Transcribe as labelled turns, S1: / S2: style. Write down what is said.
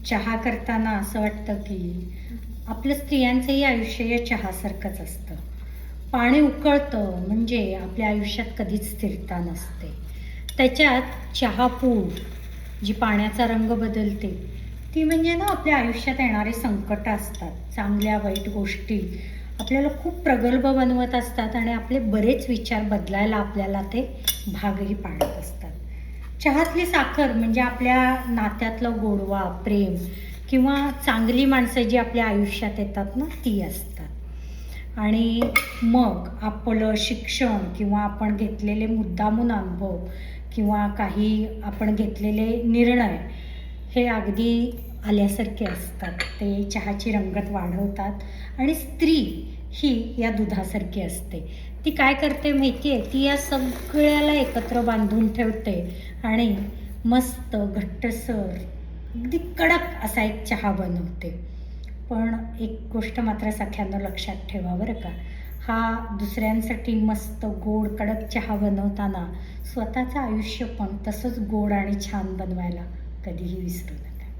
S1: चहा करताना असं वाटतं की आपलं स्त्रियांचंही आयुष्य या चहासारखंच असतं. पाणी उकळतं म्हणजे आपल्या आयुष्यात कधीच स्थिरता नसते. त्याच्यात चहापूड जी पाण्याचा रंग बदलते, ती म्हणजे ना आपल्या आयुष्यात येणारे संकट असतात. चांगल्या वाईट गोष्टी आपल्याला खूप प्रगल्भ बनवत असतात आणि आपले बरेच विचार बदलायला आपल्याला ते भागही पाडत असतात. चहातली साखर म्हणजे आपल्या नात्यातलं गोडवा, प्रेम किंवा चांगली माणसं जी आपल्या आयुष्यात येतात ना, ती असतात. आणि मग आपलं शिक्षण किंवा आपण घेतलेले मुद्दामून अनुभव किंवा काही आपण घेतलेले निर्णय हे अगदी आल्यासारखे असतात. ते चहाची रंगत वाढवतात आणि स्त्री ही या दुधासारखी असते. ती काय करते माहिती आहे? ती या सगळ्याला एकत्र बांधून ठेवते आणि मस्त घट्टसर अगदी कडक असा एक चहा बनवते. पण एक गोष्ट मात्र सख्यांनो लक्षात ठेवा बरं का, हा दुसऱ्यांसाठी मस्त गोड कडक चहा बनवताना स्वतःचं आयुष्य पण तसंच गोड आणि छान बनवायला कधीही विसरू नका.